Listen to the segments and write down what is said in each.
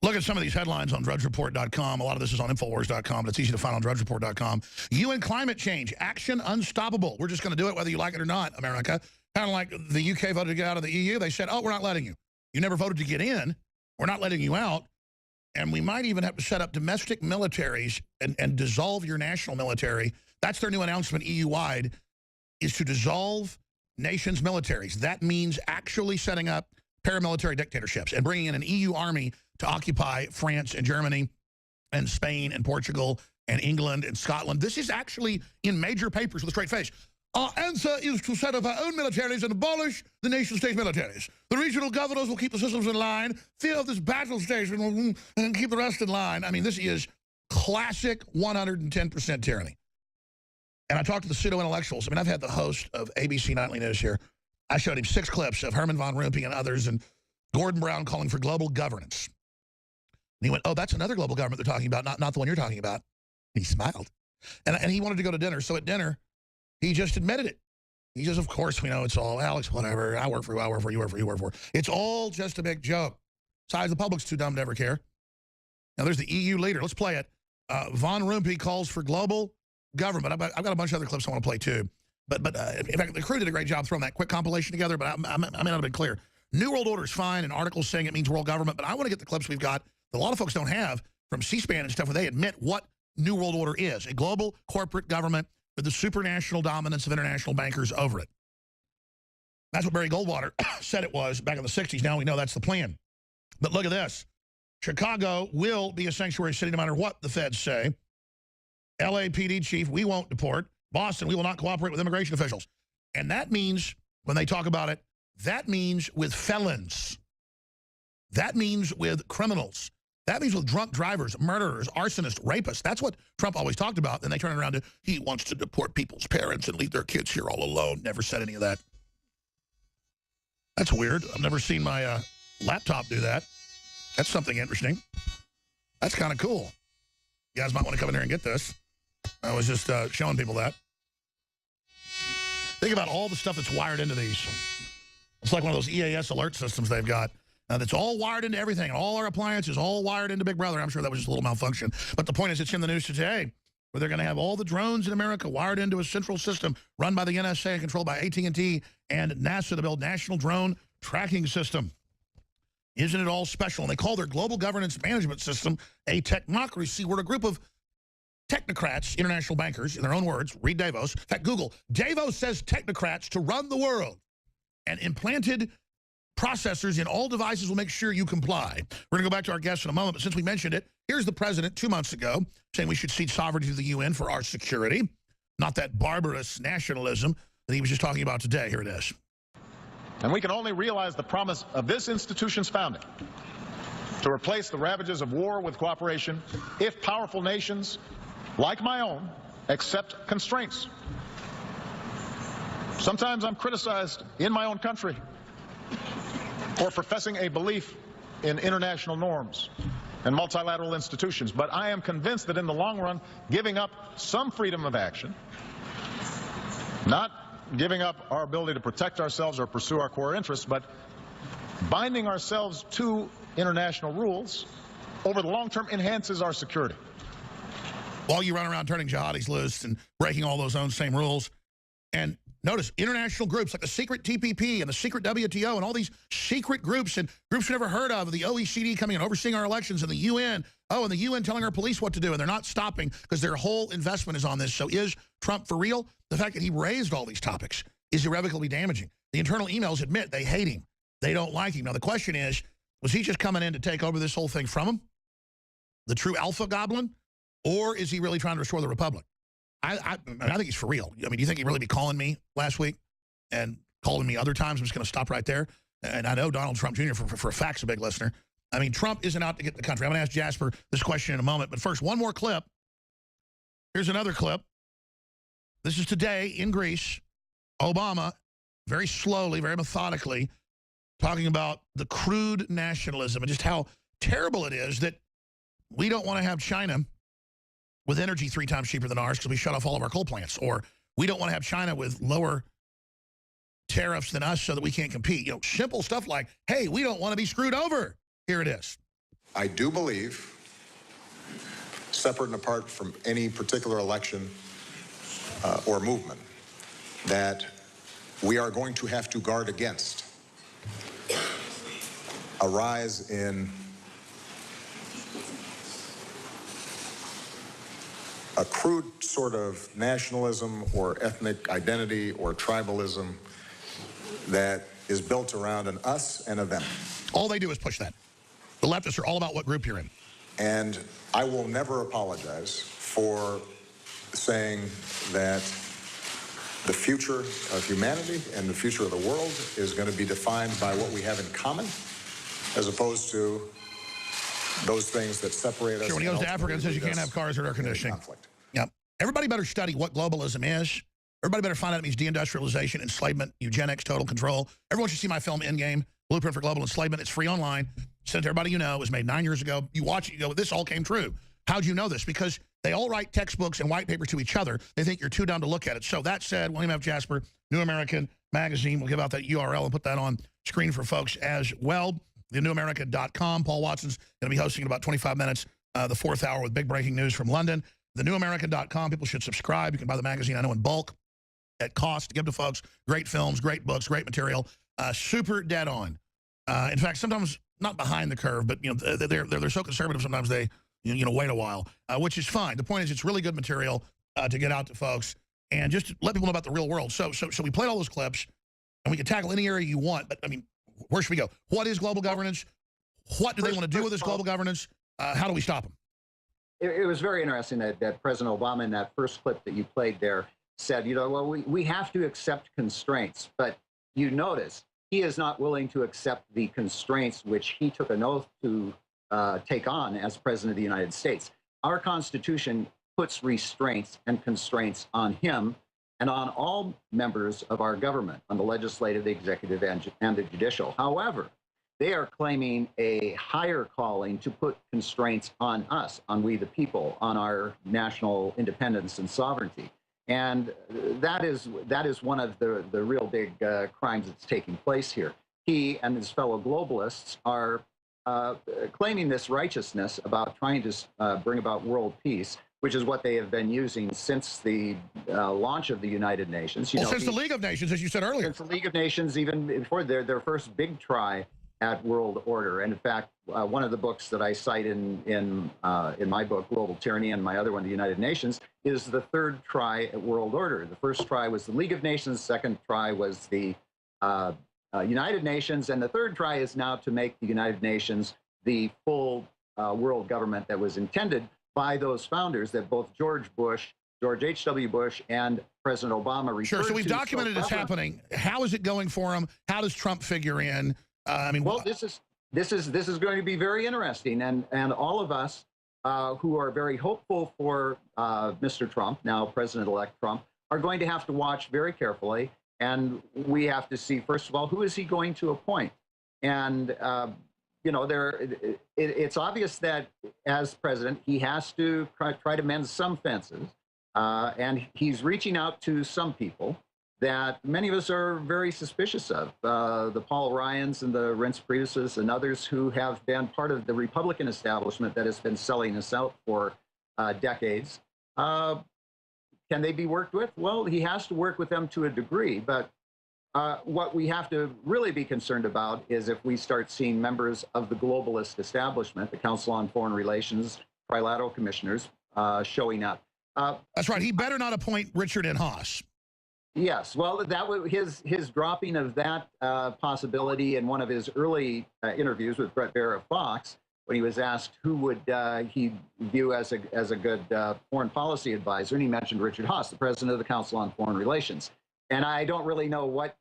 Look at some of these headlines on drudgereport.com. A lot of this is on Infowars.com, but it's easy to find on drudgereport.com. UN climate change, action unstoppable. We're just going to do it whether you like it or not, America. Kind of like the UK voted to get out of the EU. They said, oh, we're not letting you. You never voted to get in. We're not letting you out. And we might even have to set up domestic militaries and dissolve your national military. That's their new announcement EU-wide, is to dissolve nations' militaries. That means actually setting up paramilitary dictatorships and bringing in an EU army to occupy France and Germany and Spain and Portugal and England and Scotland. This is actually in major papers with a straight face. Our answer is to set up our own militaries and abolish the nation-state militaries. The regional governors will keep the systems in line, fill this battle station, and keep the rest in line. I mean, this is classic 110% tyranny. And I talked to the pseudo-intellectuals. I mean, I've had the host of ABC Nightly News here. I showed him 6 clips of Herman von Rompuy and others and Gordon Brown calling for global governance. And he went, oh, that's another global government they're talking about, not the one you're talking about. And he smiled. And he wanted to go to dinner. So at dinner, he just admitted it. He says, of course, we know it's all, Alex, whatever. I work for you, I work for you, you work for you, work for. It's all just a big joke. Besides, the public's too dumb to ever care. Now, there's the EU leader. Let's play it. Von Rompuy calls for global government. I've got a bunch of other clips I want to play, too. But in fact, the crew did a great job throwing that quick compilation together, but I may not have been clear. New World Order is fine, and articles saying it means world government, but I want to get the clips we've got that a lot of folks don't have from C-SPAN and stuff where they admit what New World Order is, a global corporate government with the supranational dominance of international bankers over it. That's what Barry Goldwater said it was back in the 60s. Now we know that's the plan. But look at this. Chicago will be a sanctuary city no matter what the feds say. LAPD chief, we won't deport. Boston, we will not cooperate with immigration officials. And that means, when they talk about it, that means with felons. That means with criminals. That means with drunk drivers, murderers, arsonists, rapists. That's what Trump always talked about. Then they turn around to, he wants to deport people's parents and leave their kids here all alone. Never said any of that. That's weird. I've never seen my laptop do that. That's something interesting. That's kind of cool. You guys might want to come in here and get this. I was just showing people that. Think about all the stuff that's wired into these. It's like one of those EAS alert systems they've got. That's all wired into everything. All our appliances, all wired into Big Brother. I'm sure that was just a little malfunction. But the point is, it's in the news today, where they're going to have all the drones in America wired into a central system run by the NSA and controlled by AT&T and NASA to build National Drone Tracking System. Isn't it all special? And they call their global governance management system a technocracy. We're a group of technocrats, international bankers, in their own words. Read Davos. In fact, Google. Davos says technocrats to run the world. And implanted processors in all devices will make sure you comply. We're going to go back to our guests in a moment, but since we mentioned it, here's the president 2 months ago saying we should cede sovereignty to the UN for our security, not that barbarous nationalism that he was just talking about today. Here it is. And we can only realize the promise of this institution's founding to replace the ravages of war with cooperation if powerful nations, like my own, accept constraints. Sometimes I'm criticized in my own country for professing a belief in international norms and multilateral institutions, but I am convinced that in the long run, giving up some freedom of action, not giving up our ability to protect ourselves or pursue our core interests, but binding ourselves to international rules over the long term enhances our security. While you run around turning jihadis loose and breaking all those own same rules, and notice international groups like the secret TPP and the secret WTO and all these secret groups and groups we never heard of, the OECD coming and overseeing our elections, and the UN, and the UN telling our police what to do, and they're not stopping because their whole investment is on this. So is Trump for real? The fact that he raised all these topics is irrevocably damaging. The internal emails admit they hate him. They don't like him. Now, the question is, was he just coming in to take over this whole thing from him? The true alpha goblin? Or is he really trying to restore the republic? I think he's for real. I mean, do you think he'd really be calling me last week and calling me other times? I'm just going to stop right there. And I know Donald Trump Jr. for a fact's a big listener. I mean, Trump isn't out to get the country. I'm going to ask Jasper this question in a moment. But first, one more clip. Here's another clip. This is today in Greece. Obama, very slowly, very methodically, talking about the crude nationalism and just how terrible it is that we don't want to have China with energy 3 times cheaper than ours because we shut off all of our coal plants. Or we don't want to have China with lower tariffs than us so that we can't compete. You know, simple stuff like, hey, we don't want to be screwed over. Here it is. I do believe, separate and apart from any particular election or movement, that we are going to have to guard against a rise in a crude sort of nationalism or ethnic identity or tribalism that is built around an us and a them. All they do is push that. The leftists are all about what group you're in. And I will never apologize for saying that the future of humanity and the future of the world is going to be defined by what we have in common, as opposed to those things that separate us. Sure, when he goes to Africa and says you can't have cars or air conditioning. Yep. Everybody better study what globalism is. Everybody better find out it means deindustrialization, enslavement, eugenics, total control. Everyone should see my film, Endgame, Blueprint for Global Enslavement. It's free online. Sent to everybody you know. It was made 9 years ago. You watch it, you go, this all came true. How'd you know this? Because they all write textbooks and white papers to each other. They think you're too dumb to look at it. So that said, William F. Jasper, New American Magazine. We'll give out that URL and put that on screen for folks as well. TheNewAmerican.com. Paul Watson's going to be hosting in about 25 minutes, the 4th hour with big breaking news from London. TheNewAmerican.com. People should subscribe. You can buy the magazine, I know, in bulk at cost to give to folks. Great films, great books, great material. Super dead on. In fact, sometimes not behind the curve, but you know they're so conservative sometimes they wait a while, which is fine. The point is it's really good material to get out to folks and just let people know about the real world. So we played all those clips, and we can tackle any area you want. But I mean, where should we go? What is global governance? What do they want to do with this global governance? How do we stop them? It was very interesting that President Obama, in that first clip that you played there, said, well, we have to accept constraints. But you notice he is not willing to accept the constraints which he took an oath to take on as President of the United States. Our Constitution puts restraints and constraints on him and on all members of our government, on the legislative, the executive, and the judicial. However, they are claiming a higher calling to put constraints on us, on we the people, on our national independence and sovereignty. And that is one of the real big crimes that's taking place here. He and his fellow globalists are claiming this righteousness about trying to bring about world peace, which is what they have been using since the launch of the United Nations. Since the League of Nations, as you said earlier. Since the League of Nations, even before their first big try at world order. And in fact, one of the books that I cite in my book, Global Tyranny, and my other one, The United Nations, is the third try at world order. The first try was the League of Nations, second try was the United Nations, and the third try is now to make the United Nations the full world government that was intended by those founders that both George H.W. Bush, and President Obama referred to. Sure, so we've documented it's happening. How is it going for him? How does Trump figure in? Well, this is going to be very interesting, and all of us who are very hopeful for Mr. Trump, now President-elect Trump, are going to have to watch very carefully, and we have to see, first of all, who is he going to appoint? And it's obvious that as president, he has to try to mend some fences, and he's reaching out to some people that many of us are very suspicious of, the Paul Ryans and the Reince Priebus's and others who have been part of the Republican establishment that has been selling us out for decades. Can they be worked with? Well, he has to work with them to a degree, but what we have to really be concerned about is if we start seeing members of the globalist establishment, the Council on Foreign Relations, trilateral commissioners, showing up. That's right. He better not appoint Richard N. Haas. Yes, well, that was his dropping of that possibility in one of his early interviews with Bret Baier of Fox, when he was asked who would he view as a good foreign policy advisor, and he mentioned Richard Haas, the president of the Council on Foreign Relations. And I don't really know what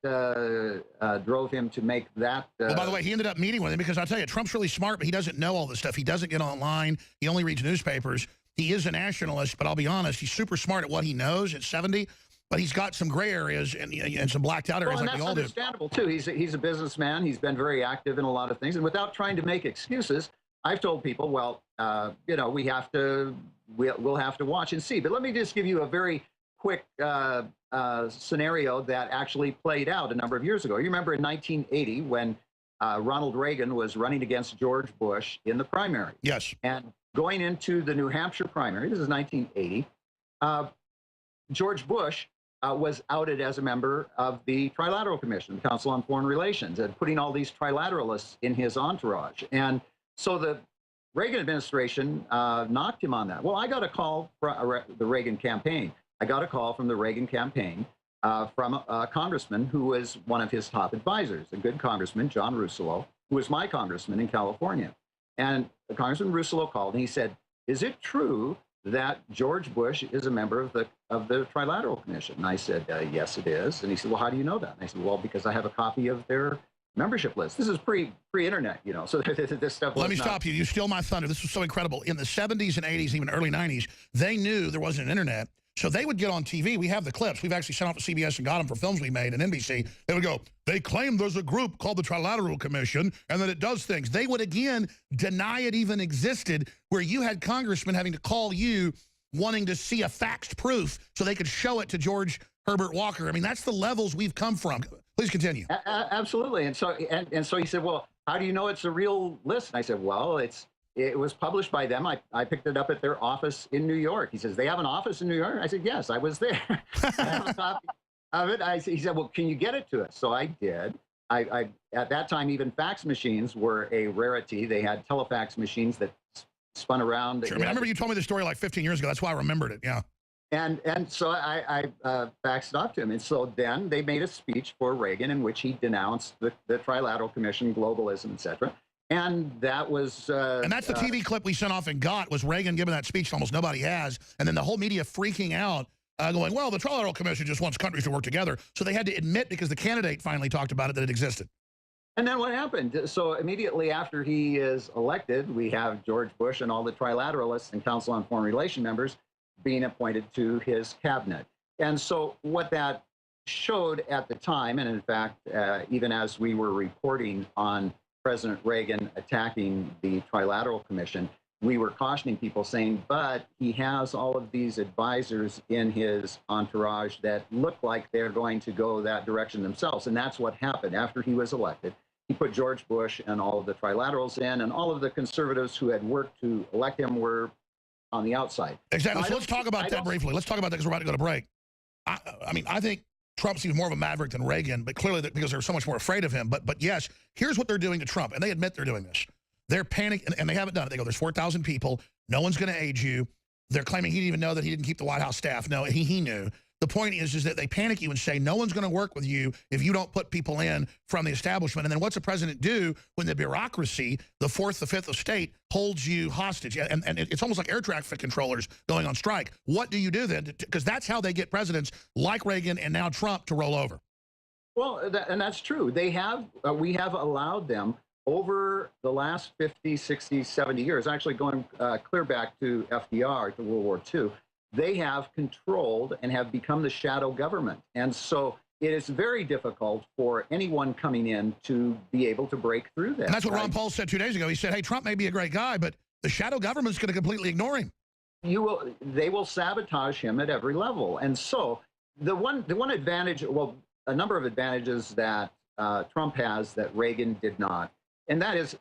drove him to make that. Well, by the way, he ended up meeting with him because I'll tell you, Trump's really smart, but he doesn't know all this stuff. He doesn't get online. He only reads newspapers. He is a nationalist, but I'll be honest, he's super smart at what he knows at 70. But he's got some gray areas and some blacked out areas like we all do. That's understandable, too. He's a businessman. He's been very active in a lot of things. And without trying to make excuses, I've told people, well, we'll have to watch and see. But let me just give you a very quick scenario that actually played out a number of years ago. You remember in 1980 when Ronald Reagan was running against George Bush in the primary. Yes. And going into the New Hampshire primary, this is 1980, George Bush was outed as a member of the Trilateral Commission, the Council on Foreign Relations, and putting all these trilateralists in his entourage. And so the Reagan administration knocked him on that. Well, I got a call from the Reagan campaign. I got a call from the Reagan campaign from a congressman who was one of his top advisors, a good congressman, John Russolo, who was my congressman in California. And Congressman Russolo called and he said, "Is it true that George Bush is a member of the Trilateral Commission?" And I said, "Yes, it is." And he said, "Well, how do you know that?" And I said, "Well, because I have a copy of their membership list." This is pre-internet, you know, so this stuff. Let me stop you. You steal my thunder. This was so incredible. In the 70s and 80s, even early 90s, they knew there wasn't an internet. So they would get on TV. We have the clips. We've actually sent off to CBS and got them for films we made and NBC. They would go, "They claim there's a group called the Trilateral Commission and that it does things." They would, again, deny it even existed, where you had congressmen having to call you wanting to see a faxed proof so they could show it to George Herbert Walker. I mean, that's the levels we've come from. Please continue. Absolutely. And so he said, "Well, how do you know it's a real list?" And I said, "Well, it was published by them. I picked it up at their office in New York." He says, "They have an office in New York?" I said, "Yes, I was there." I have a copy of it. He said, "Well, can you get it to us?" So I did. At that time, even fax machines were a rarity. They had telefax machines that spun around. Sure. I remember you told me the story like 15 years ago. That's why I remembered it. Yeah. And so I faxed it up to him. And so then they made a speech for Reagan in which he denounced the Trilateral Commission, globalism, et cetera. And that was... and that's the TV clip we sent off and got, was Reagan giving that speech that almost nobody has. And then the whole media freaking out, going, "Well, the Trilateral Commission just wants countries to work together." So they had to admit, because the candidate finally talked about it, that it existed. And then what happened? So immediately after he is elected, we have George Bush and all the trilateralists and Council on Foreign Relations members being appointed to his cabinet. And so what that showed at the time, and in fact, even as we were reporting on President Reagan attacking the Trilateral Commission, we were cautioning people saying, but he has all of these advisors in his entourage that look like they're going to go that direction themselves. And that's what happened after he was elected. He put George Bush and all of the trilaterals in, and all of the conservatives who had worked to elect him were on the outside. Exactly. So let's talk about that briefly. Let's talk about that because we're about to go to break. I mean, I think Trump's even more of a maverick than Reagan, but clearly because they're so much more afraid of him. But yes, here's what they're doing to Trump, and they admit they're doing this. They're panicking, and they haven't done it. They go, "There's 4,000 people. No one's going to aid you." They're claiming he didn't even know that he didn't keep the White House staff. No, he knew. The point is that they panic you and say, no one's going to work with you if you don't put people in from the establishment. And then what's the president do when the bureaucracy, the fourth, the fifth of state, holds you hostage? And it's almost like air traffic controllers going on strike. What do you do then? Because that's how they get presidents like Reagan and now Trump to roll over. Well, and that's true. They have, we have allowed them over the last 50, 60, 70 years, actually going clear back to FDR, to World War II, they have controlled and have become the shadow government. And so it is very difficult for anyone coming in to be able to break through that. And that's what Ron Paul said 2 days ago. He said, hey, Trump may be a great guy, but the shadow government's going to completely ignore him. They will sabotage him at every level. And so the one advantage, well, a number of advantages that Trump has that Reagan did not, and that is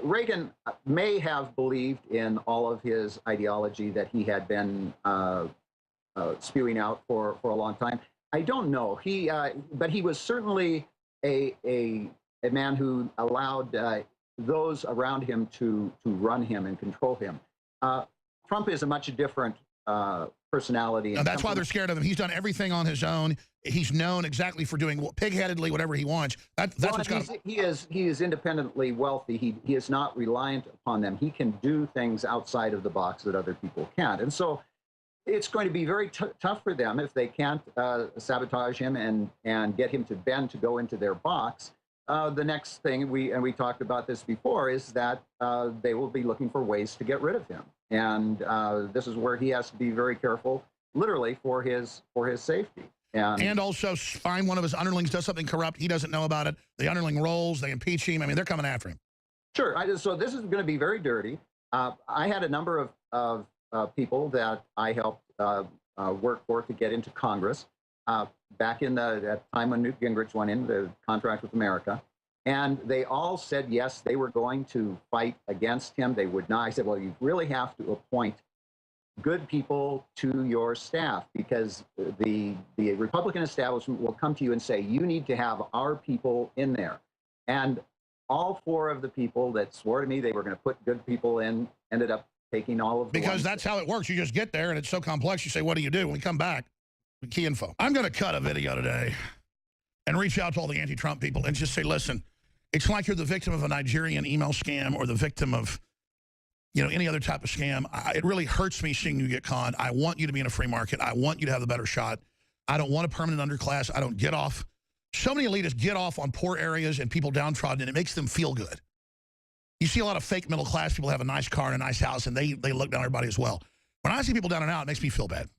Reagan may have believed in all of his ideology that he had been spewing out for a long time. I don't know. But he was certainly a man who allowed those around him to run him and control him. Trump is a much different personality. And that's why they're scared of him. He's done everything on his own. He's known exactly for doing pig-headedly whatever he wants. That's what's got him. He is independently wealthy. He is not reliant upon them. He can do things outside of the box that other people can't. And so it's going to be very tough for them if they can't sabotage him and get him to bend to go into their box. The next thing, we talked about this before, is that they will be looking for ways to get rid of him. And this is where he has to be very careful, literally, for his safety. And also find one of his underlings does something corrupt. He doesn't know about it. The underling rolls. They impeach him. I mean, they're coming after him. Sure. So this is going to be very dirty. I had a number of people that I helped work for to get into Congress back in that time when Newt Gingrich went in, the contract with America. And they all said, yes, they were going to fight against him. They would not. I said, well, you really have to appoint good people to your staff, because the Republican establishment will come to you and say, you need to have our people in there. And all four of the people that swore to me they were going to put good people in ended up taking all of the Because that's how it works. You just get there, and it's so complex. You say, what do you do? When we come back, key info. I'm going to cut a video today and reach out to all the anti-Trump people and just say, listen, it's like you're the victim of a Nigerian email scam or the victim of, you know, any other type of scam. It really hurts me seeing you get conned. I want you to be in a free market. I want you to have the better shot. I don't want a permanent underclass. I don't get off. So many elitists get off on poor areas and people downtrodden, and it makes them feel good. You see a lot of fake middle class people have a nice car and a nice house, and they look down on everybody as well. When I see people down and out, it makes me feel bad.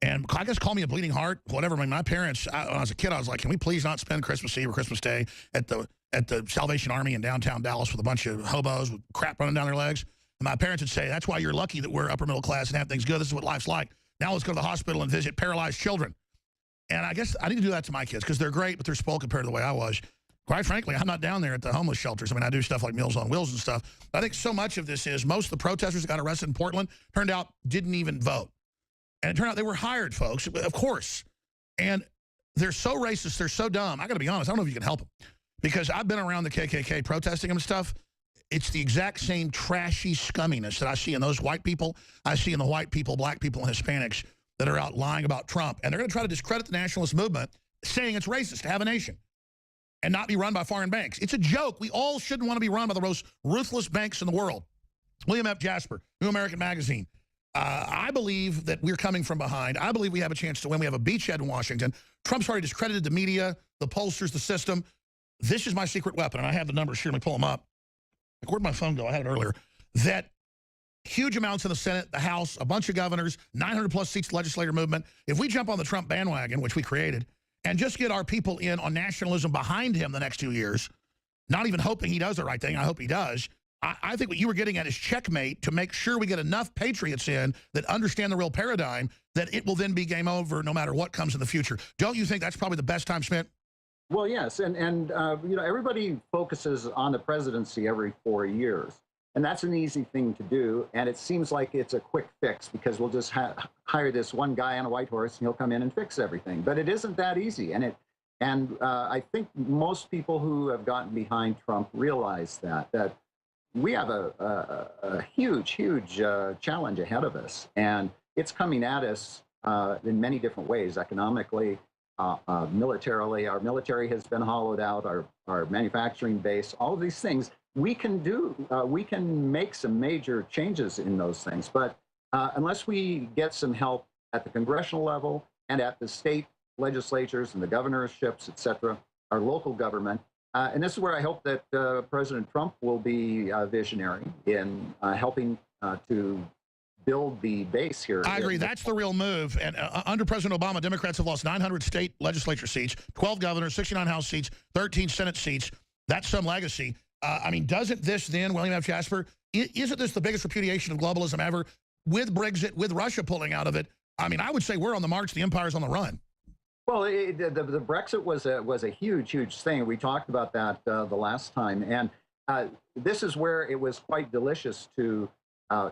And I guess call me a bleeding heart, whatever. I mean, my parents, when I was a kid, I was like, can we please not spend Christmas Eve or Christmas Day at the Salvation Army in downtown Dallas with a bunch of hobos with crap running down their legs? And my parents would say, that's why you're lucky that we're upper middle class and have things good. This is what life's like. Now let's go to the hospital and visit paralyzed children. And I guess I need to do that to my kids because they're great, but they're spoiled compared to the way I was. Quite frankly, I'm not down there at the homeless shelters. I mean, I do stuff like Meals on Wheels and stuff. But I think so much of this is most of the protesters that got arrested in Portland turned out didn't even vote. And it turned out they were hired, folks, of course. And they're so racist, they're so dumb. I got to be honest, I don't know if you can help them. Because I've been around the KKK protesting and stuff. It's the exact same trashy scumminess that I see in those white people. I see in the white people, black people, and Hispanics that are out lying about Trump. And they're going to try to discredit the nationalist movement, saying it's racist to have a nation and not be run by foreign banks. It's a joke. We all shouldn't want to be run by the most ruthless banks in the world. William F. Jasper, New American Magazine. I believe that we're coming from behind. I believe we have a chance to win. We have a beachhead in Washington. Trump's already discredited the media, the pollsters, the system. This is my secret weapon, and I have the numbers here. Let me pull them up. Like, where'd my phone go? I had it earlier. That huge amounts in the Senate, the House, a bunch of governors, 900-plus seats legislator movement. If we jump on the Trump bandwagon, which we created, and just get our people in on nationalism behind him the next 2 years, not even hoping he does the right thing, I hope he does, I think what you were getting at is checkmate to make sure we get enough patriots in that understand the real paradigm that it will then be game over no matter what comes in the future. Don't you think that's probably the best time spent? Well, yes, and you know, everybody focuses on the presidency every 4 years, and that's an easy thing to do, and it seems like it's a quick fix because we'll just hire this one guy on a white horse and he'll come in and fix everything. But it isn't that easy, and I think most people who have gotten behind Trump realize that we have a huge challenge ahead of us, and it's coming at us in many different ways, economically, militarily. Our military has been hollowed out, our manufacturing base, all of these things we can do. We can make some major changes in those things, but unless we get some help at the congressional level and at the state legislatures and the governorships, et cetera, our local government, and this is where I hope that President Trump will be visionary in helping to build the base here. I agree. That's the real move. And under President Obama, Democrats have lost 900 state legislature seats, 12 governors, 69 House seats, 13 Senate seats. That's some legacy. I mean, doesn't this then, William F. Jasper, isn't this the biggest repudiation of globalism ever? With Brexit, with Russia pulling out of it, I mean, I would say we're on the march, the empire's on the run. Well, the Brexit was a huge thing. We talked about that the last time, and this is where it was quite delicious to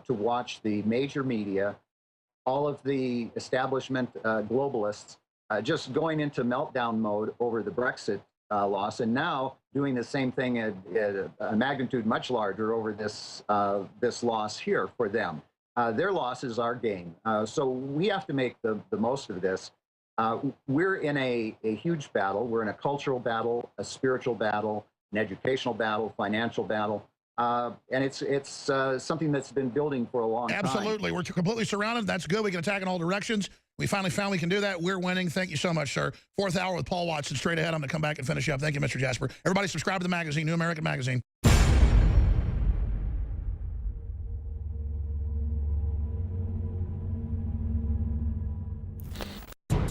watch the major media, all of the establishment globalists, just going into meltdown mode over the Brexit loss, and now doing the same thing at a magnitude much larger over this loss here for them. Their loss is our gain, so we have to make the most of this. We're in a huge battle. We're in a cultural battle, a spiritual battle, an educational battle, financial battle. And it's something that's been building for a long time. Absolutely. We're completely surrounded. That's good. We can attack in all directions. We finally found we can do that. We're winning. Thank you so much, sir. Fourth hour with Paul Watson. Straight ahead. I'm going to come back and finish up. Thank you, Mr. Jasper. Everybody subscribe to the magazine, New American Magazine.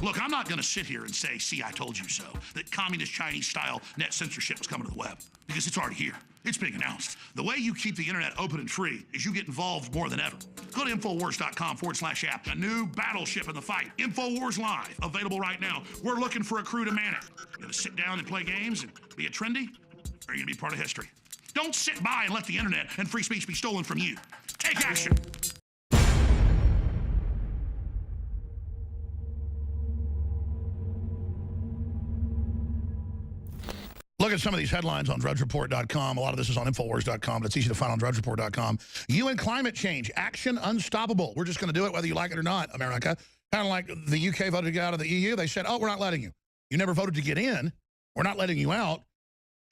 Look, I'm not going to sit here and say, see, I told you so, that communist Chinese-style net censorship is coming to the web, because it's already here. It's being announced. The way you keep the internet open and free is you get involved more than ever. Go to Infowars.com/app. A new battleship in the fight. Infowars Live, available right now. We're looking for a crew to man it. You gonna sit down and play games and be a trendy? Or are you going to be part of history? Don't sit by and let the internet and free speech be stolen from you. Take action. Look at some of these headlines on DrudgeReport.com. A lot of this is on Infowars.com, but it's easy to find on DrudgeReport.com. UN climate change, action unstoppable. We're just going to do it whether you like it or not, America. Kind of like the UK voted to get out of the EU. They said, oh, we're not letting you. You never voted to get in. We're not letting you out.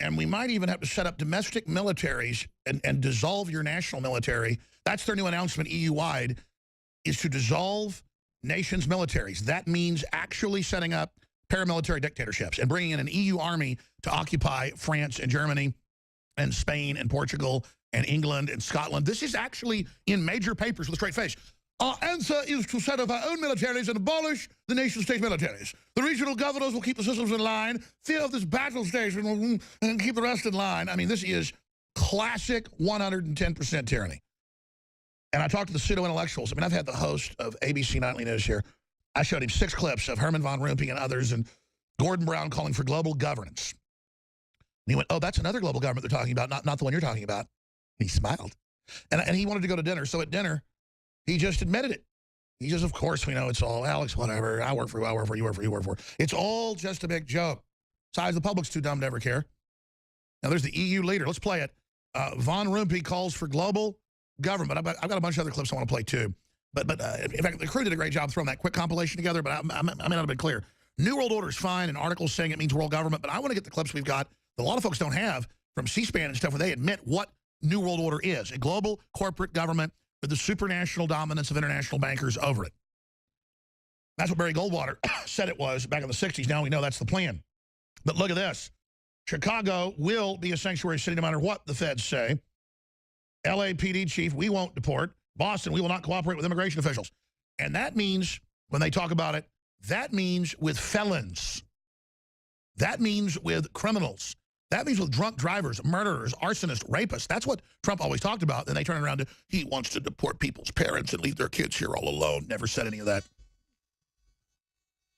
And we might even have to set up domestic militaries and dissolve your national military. That's their new announcement EU-wide, is to dissolve nations' militaries. That means actually setting up paramilitary dictatorships and bringing in an EU army to occupy France and Germany and Spain and Portugal and England and Scotland. This is actually in major papers with a straight face. Our answer is to set up our own militaries and abolish the nation-state militaries. The regional governors will keep the systems in line, fear of this battle station, and keep the rest in line. I mean, this is classic 110% tyranny. And I talked to the pseudo-intellectuals. I mean, I've had the host of ABC Nightly News here. I showed him 6 clips of Herman von Rompuy and others and Gordon Brown calling for global governance. And he went, oh, that's another global government they're talking about, not the one you're talking about. And he smiled. And he wanted to go to dinner. So at dinner, he just admitted it. He just, of course, we know it's all, Alex, whatever. I work for you, I work for you, work for you, work for. It's all just a big joke. Besides, the public's too dumb to ever care. Now, there's the EU leader. Let's play it. Von Rompuy calls for global government. I've got a bunch of other clips I want to play, too. But in fact, the crew did a great job throwing that quick compilation together, but I may not have been clear. New World Order is fine, and articles saying it means world government, but I want to get the clips we've got that a lot of folks don't have from C-SPAN and stuff where they admit what New World Order is, a global corporate government with the supranational dominance of international bankers over it. That's what Barry Goldwater said it was back in the 60s. Now we know that's the plan. But look at this. Chicago will be a sanctuary city no matter what the feds say. LAPD chief, we won't deport. Boston, we will not cooperate with immigration officials. And that means, when they talk about it, that means with felons. That means with criminals. That means with drunk drivers, murderers, arsonists, rapists. That's what Trump always talked about. Then they turn around to, he wants to deport people's parents and leave their kids here all alone. Never said any of that.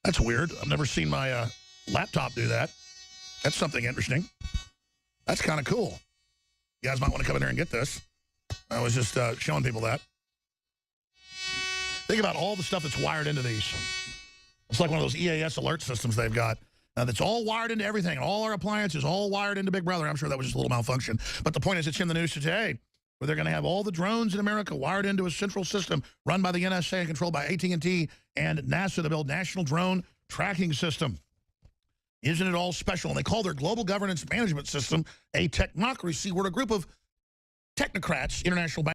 That's weird. I've never seen my laptop do that. That's something interesting. That's kind of cool. You guys might want to come in here and get this. I was just showing people that. Think about all the stuff that's wired into these. It's like one of those EAS alert systems they've got. That's all wired into everything. All our appliances, all wired into Big Brother. I'm sure that was just a little malfunction. But the point is, it's in the news today, where they're going to have all the drones in America wired into a central system run by the NSA and controlled by AT&T and NASA to build National Drone Tracking System. Isn't it all special? And they call their global governance management system a technocracy. We're a group of technocrats, international